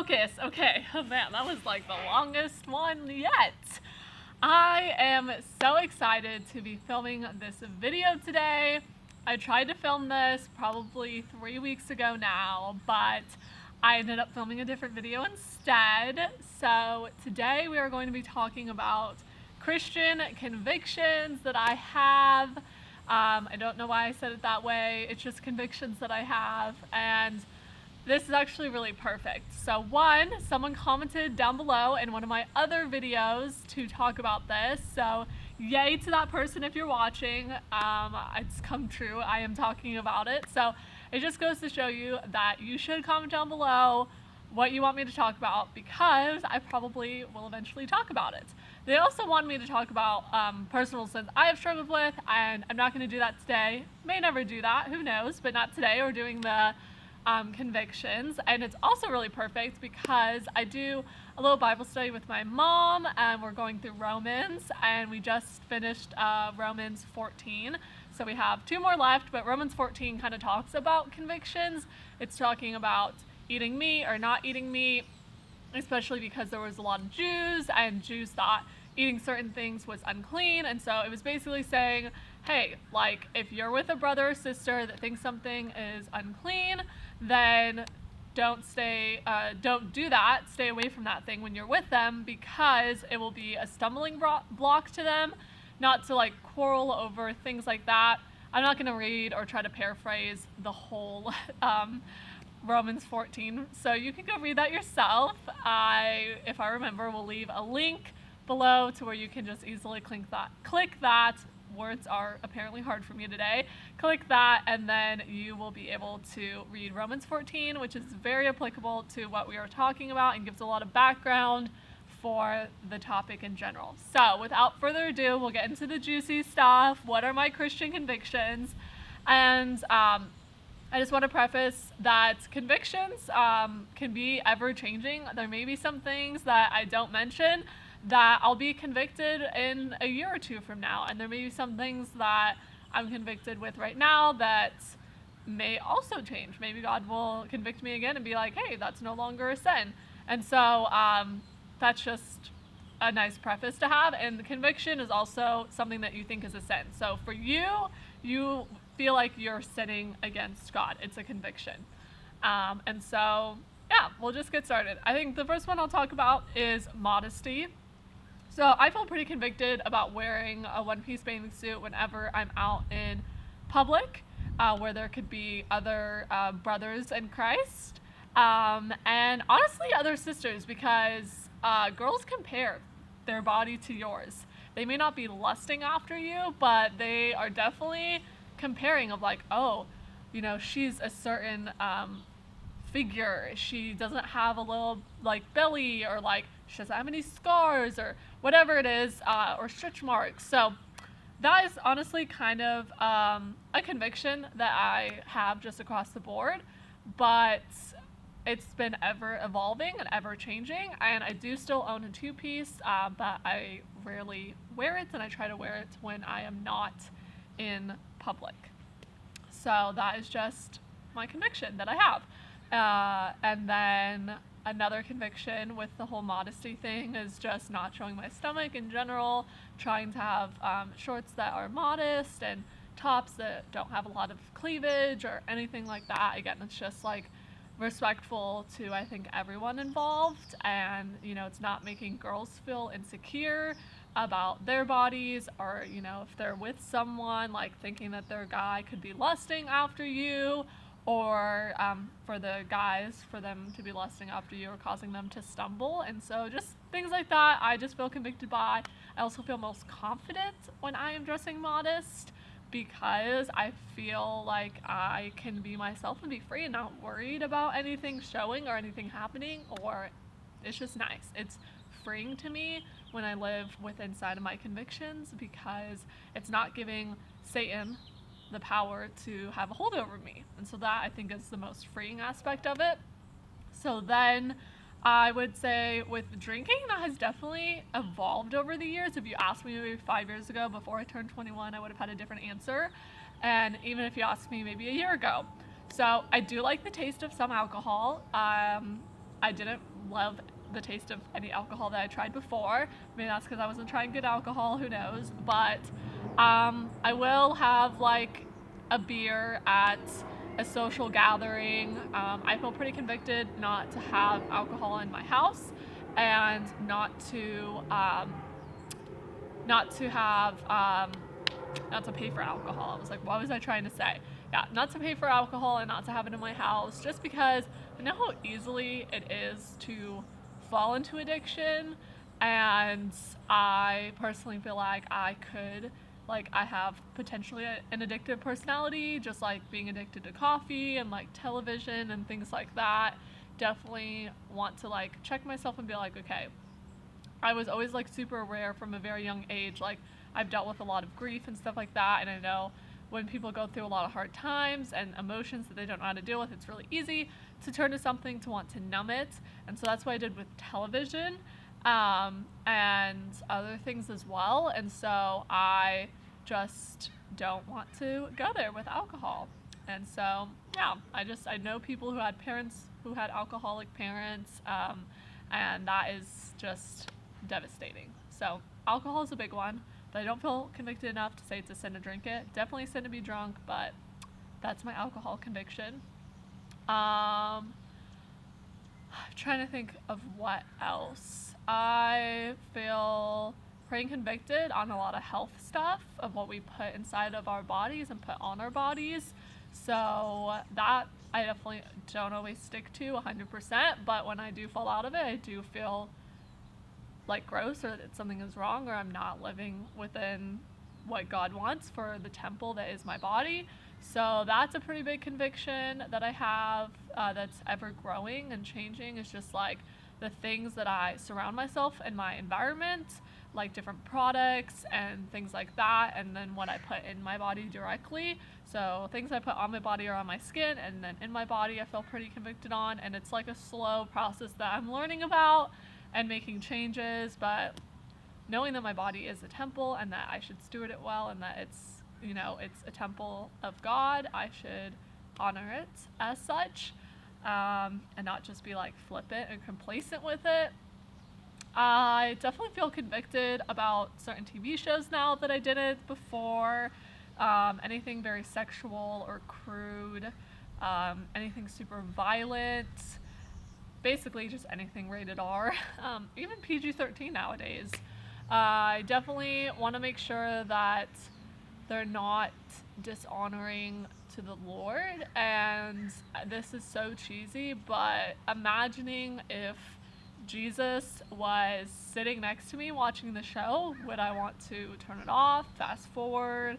focus. Okay. Oh man, that was like the longest one yet. I am so excited to be filming this video today. I tried to film this probably 3 weeks ago now, but I ended up filming a different video instead. So today we are going to be talking about Christian convictions that I have. I don't know why I said it that way. It's just convictions that I have, and this is actually really perfect. So one, someone commented down below in one of my other videos to talk about this. So yay to that person if you're watching. It's come true. I am talking about it. So it just goes to show you that you should comment down below what you want me to talk about, because I probably will eventually talk about it. They also want me to talk about personal sins I have struggled with, and I'm not going to do that today. May never do that, who knows, but not today. We're doing the convictions, and it's also really perfect because I do a little Bible study with my mom, and we're going through Romans, and we just finished Romans 14. So we have 2 more left, but Romans 14 kind of talks about convictions. It's talking about eating meat or not eating meat, especially because there was a lot of Jews, and Jews thought eating certain things was unclean. And so it was basically saying, hey, like, if you're with a brother or sister that thinks something is unclean, then don't do that. Stay away from that thing when you're with them, because it will be a stumbling block to them, not to like quarrel over things like that. I'm not going to read or try to paraphrase the whole Romans 14, so you can go read that yourself. If I remember, will leave a link below to where you can just easily click that. Words are apparently hard for me today. Click that, and then you will be able to read Romans 14, which is very applicable to what we are talking about and gives a lot of background for the topic in general. So without further ado, we'll get into the juicy stuff. What are my Christian convictions? And I just want to preface that convictions can be ever-changing. There may be some things that I don't mention that I'll be convicted in a year or 2 from now, and there may be some things that I'm convicted with right now that may also change. Maybe God will convict me again and be like, hey, that's no longer a sin. And so that's just a nice preface to have. And the conviction is also something that you think is a sin. So for you feel like you're sinning against God. It's a conviction. And so, yeah, we'll just get started. I think the first one I'll talk about is modesty. So I feel pretty convicted about wearing a one-piece bathing suit whenever I'm out in public, where there could be other brothers in Christ, and honestly other sisters, because girls compare their body to yours. They may not be lusting after you, but they are definitely comparing of like, oh, you know, she's a certain figure. She doesn't have a little like belly, or like she doesn't have any scars, or whatever it is, or stretch marks. So that is honestly kind of a conviction that I have just across the board, but it's been ever evolving and ever changing, and I do still own a 2-piece, but I rarely wear it, and I try to wear it when I am not in public. So that is just my conviction that I have. And then another conviction with the whole modesty thing is just not showing my stomach in general, trying to have shorts that are modest and tops that don't have a lot of cleavage or anything like that. Again, it's just like respectful to, I think, everyone involved, and you know, it's not making girls feel insecure about their bodies, or you know, if they're with someone, like thinking that their guy could be lusting after you, or for the guys, for them to be lusting after you or causing them to stumble. And so just things like that I just feel convicted by. I also feel most confident when I am dressing modest, because I feel like I can be myself and be free and not worried about anything showing or anything happening, or it's just nice. It's freeing to me when I live within inside of my convictions, because it's not giving Satan the power to have a hold over me. And so that, I think, is the most freeing aspect of it. So then I would say with drinking, that has definitely evolved over the years. If you asked me maybe 5 years ago, before I turned 21, I would have had a different answer. And even if you asked me maybe a year ago. So I do like the taste of some alcohol. I didn't love the taste of any alcohol that I tried before. Maybe that's because I wasn't trying good alcohol, who knows. But I will have like a beer at a social gathering. I feel pretty convicted not to have alcohol in my house and not to pay for alcohol. I was like, what was I trying to say? Yeah, not to pay for alcohol and not to have it in my house, just because I know how easily it is to fall into addiction, and I personally feel like I have potentially an addictive personality, just like being addicted to coffee and like television and things like that. Definitely want to like check myself and be like, okay, I was always like super aware from a very young age. Like I've dealt with a lot of grief and stuff like that, and I know when people go through a lot of hard times and emotions that they don't know how to deal with, it's really easy to turn to something to want to numb it. And so that's what I did with television, and other things as well. And so I just don't want to go there with alcohol. And so, yeah, I know people who had parents who had alcoholic parents, and that is just devastating. So alcohol is a big one, but I don't feel convicted enough to say it's a sin to drink it. Definitely a sin to be drunk, but that's my alcohol conviction. I'm trying to think of what else. I feel pretty convicted on a lot of health stuff of what we put inside of our bodies and put on our bodies. So that I definitely don't always stick to 100%, but when I do fall out of it, I do feel like gross or that something is wrong or I'm not living within what God wants for the temple that is my body. So that's a pretty big conviction that I have, that's ever growing and changing. Is just like the things that I surround myself in my environment, like different products and things like that, and then what I put in my body directly. So things I put on my body or on my skin, and then in my body I feel pretty convicted on, and it's like a slow process that I'm learning about and making changes, but knowing that my body is a temple and that I should steward it well, and that it's a temple of God, I should honor it as such, and not just be like flippant and complacent with it. I definitely feel convicted about certain TV shows now that I didn't before. Anything very sexual or crude, anything super violent, basically just anything rated R, even PG-13 nowadays. I definitely want to make sure that they're not dishonoring to the Lord, and this is so cheesy, but imagining if Jesus was sitting next to me watching the show, would I want to turn it off, fast forward,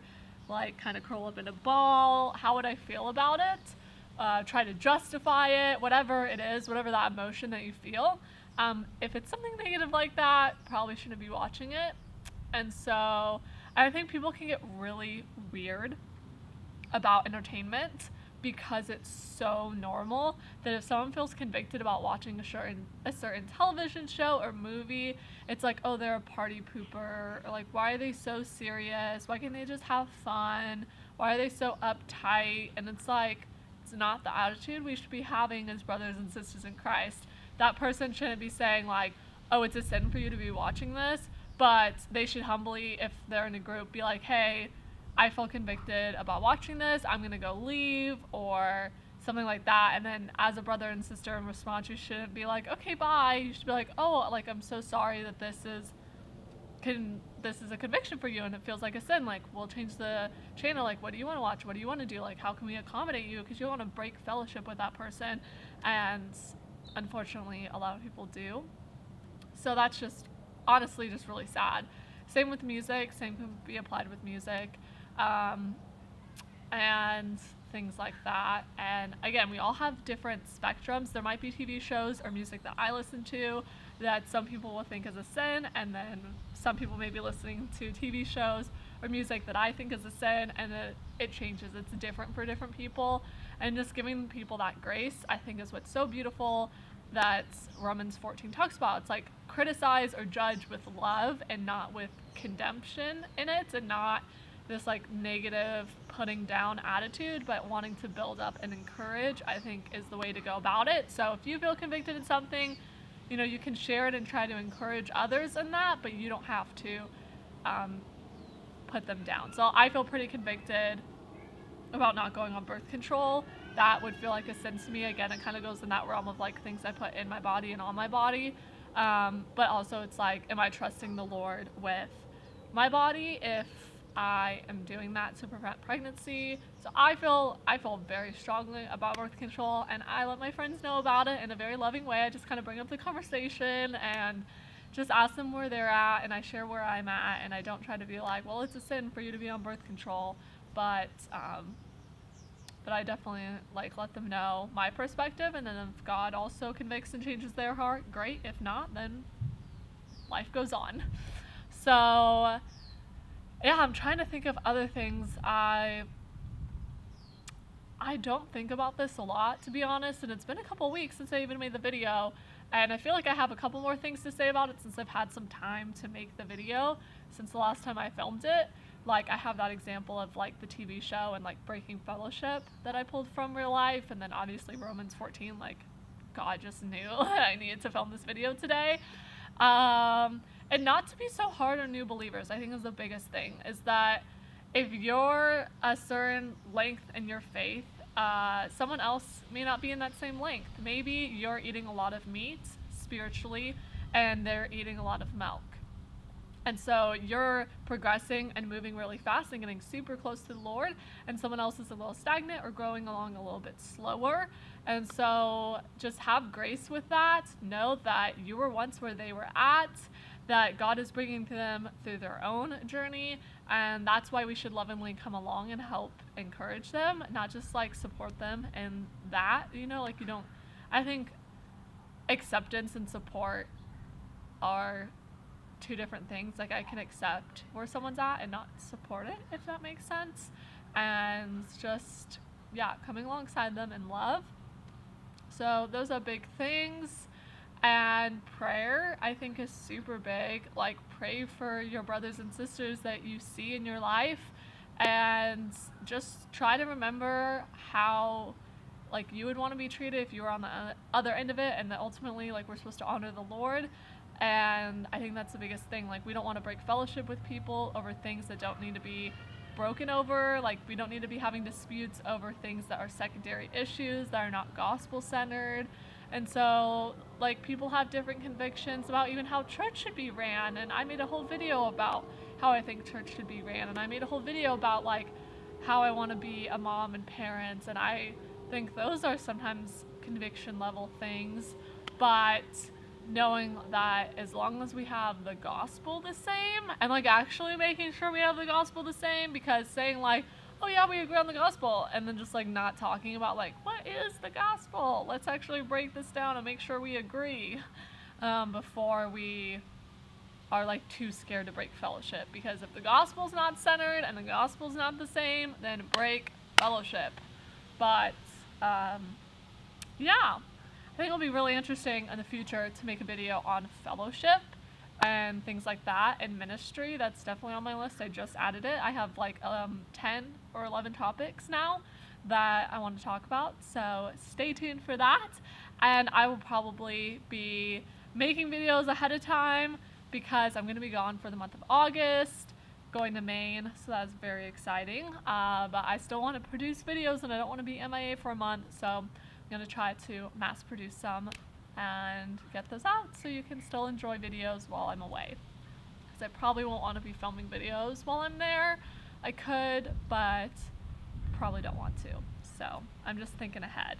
like kind of curl up in a ball? How would I feel about it? Try to justify it, whatever it is, whatever that emotion that you feel. If it's something negative like that, probably shouldn't be watching it. And so I think people can get really weird about entertainment because it's so normal that if someone feels convicted about watching a certain television show or movie, it's like, oh, they're a party pooper, or like, why are they so serious? Why can't they just have fun? Why are they so uptight? And it's like, it's not the attitude we should be having as brothers and sisters in Christ. That person shouldn't be saying like, oh, it's a sin for you to be watching this, but they should humbly, if they're in a group, be like, hey, I feel convicted about watching this, I'm gonna go leave, or something like that. And then as a brother and sister in response, you shouldn't be like, okay, bye. You should be like, oh, like, I'm so sorry that this is a conviction for you and it feels like a sin. Like, we'll change the channel. Like, what do you want to watch? What do you want to do? Like, how can we accommodate you? Because you don't want to break fellowship with that person, and unfortunately a lot of people do. So that's just honestly just really sad. Same with music, same can be applied with music, and things like that. And again, we all have different spectrums. There might be TV shows or music that I listen to that some people will think is a sin, and then some people may be listening to TV shows or music that I think is a sin, and it changes. It's different for different people, and just giving people that grace, I think, is what's so beautiful that Romans 14 talks about. It's like, criticize or judge with love and not with condemnation in it, and not this like negative putting down attitude, but wanting to build up and encourage, I think is the way to go about it. So if you feel convicted in something, you know, you can share it and try to encourage others in that, but you don't have to put them down. So I feel pretty convicted about not going on birth control. That would feel like a sin to me. Again, it kind of goes in that realm of like things I put in my body and on my body. But also it's like, am I trusting the Lord with my body if I am doing that to prevent pregnancy? So I feel very strongly about birth control, and I let my friends know about it in a very loving way. I just kind of bring up the conversation and just ask them where they're at, and I share where I'm at, and I don't try to be like, well, it's a sin for you to be on birth control, but I definitely like let them know my perspective, and then if God also convicts and changes their heart, great. If not, then life goes on. So yeah, I'm trying to think of other things. I don't think about this a lot, to be honest, and it's been a couple weeks since I even made the video, and I feel like I have a couple more things to say about it since I've had some time to make the video since the last time I filmed it. Like, I have that example of like the TV show and like Breaking Fellowship that I pulled from real life, and then obviously Romans 14, like God just knew I needed to film this video today. And not to be so hard on new believers, I think is the biggest thing, is that if you're a certain length in your faith, someone else may not be in that same length. Maybe you're eating a lot of meat spiritually and they're eating a lot of milk. And so you're progressing and moving really fast and getting super close to the Lord, and someone else is a little stagnant or growing along a little bit slower. And so just have grace with that. Know that you were once where they were at, that God is bringing them through their own journey, and that's why we should lovingly come along and help encourage them, not just like support them in that, you know, like I think acceptance and support are two different things. Like, I can accept where someone's at and not support it, if that makes sense. And just, yeah, coming alongside them in love. So those are big things. And prayer, I think, is super big. Like, pray for your brothers and sisters that you see in your life, and just try to remember how like you would want to be treated if you were on the other end of it, and that ultimately like we're supposed to honor the Lord. And I think that's the biggest thing. Like, we don't want to break fellowship with people over things that don't need to be broken over. Like, we don't need to be having disputes over things that are secondary issues, that are not gospel centered. And so, like, people have different convictions about even how church should be ran. And I made a whole video about how I think church should be ran. And I made a whole video about, like, how I want to be a mom and parent. And I think those are sometimes conviction level things. But knowing that as long as we have the gospel the same, and like actually making sure we have the gospel the same, because saying like, oh yeah, we agree on the gospel, and then just like not talking about like, what is the gospel? Let's actually break this down and make sure we agree before we are like too scared to break fellowship. Because if the gospel's not centered and the gospel's not the same, then break fellowship. But yeah, I think it'll be really interesting in the future to make a video on fellowship and things like that, and ministry. That's definitely on my list. I just added it. I have like 10 or 11 topics now that I want to talk about, so stay tuned for that. And I will probably be making videos ahead of time because I'm going to be gone for the month of August, going to Maine, so that's very exciting. But I still want to produce videos, and I don't want to be MIA for a month, so I'm going to try to mass produce some and get those out so you can still enjoy videos while I'm away. Because I probably won't want to be filming videos while I'm there. I could, but probably don't want to. So I'm just thinking ahead.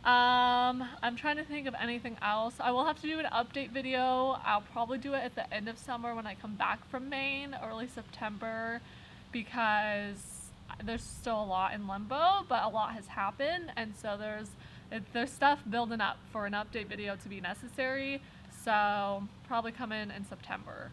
I'm trying to think of anything else. I will have to do an update video. I'll probably do it at the end of summer when I come back from Maine, early September, because there's still a lot in limbo, but a lot has happened, and so there's stuff building up for an update video to be necessary, so probably come in September.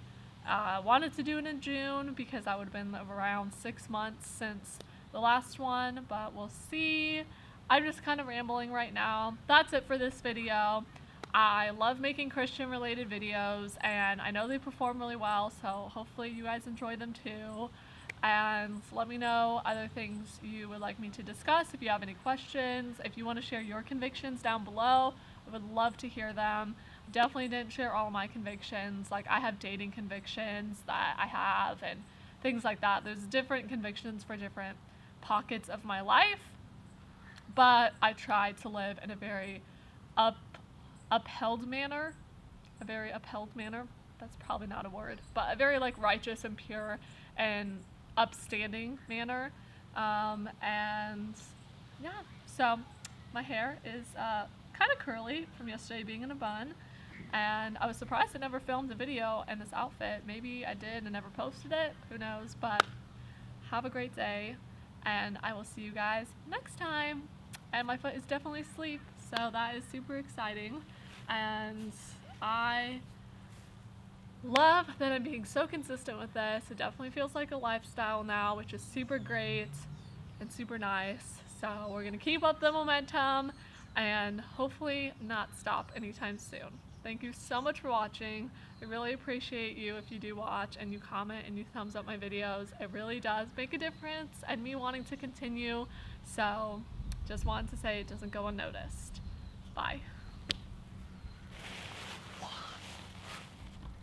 Wanted to do it in June because that would have been around 6 months since the last one, but we'll see. I'm just kind of rambling right now. That's it for this video. I love making Christian related videos, and I know they perform really well, so hopefully you guys enjoy them too. and let me know other things you would like me to discuss. If you have any questions, if you want to share your convictions down below, I would love to hear them. Definitely didn't share all my convictions. Like, I have dating convictions that I have and things like that. There's different convictions for different pockets of my life, but I try to live in a very upheld manner. A very upheld manner. That's probably not a word, but a very like righteous and pure and upstanding manner. And yeah, so my hair is kind of curly from yesterday being in a bun, and I was surprised I never filmed a video in this outfit. Maybe I did and never posted it, who knows. But have a great day, and I will see you guys next time. And my foot is definitely asleep, so that is super exciting, and I love that I'm being so consistent with this. It definitely feels like a lifestyle now, which is super great and super nice. So we're gonna keep up the momentum and hopefully not stop anytime soon. Thank you so much for watching. I really appreciate you if you do watch and you comment and you thumbs up my videos. It really does make a difference and me wanting to continue. So just wanted to say it doesn't go unnoticed. Bye.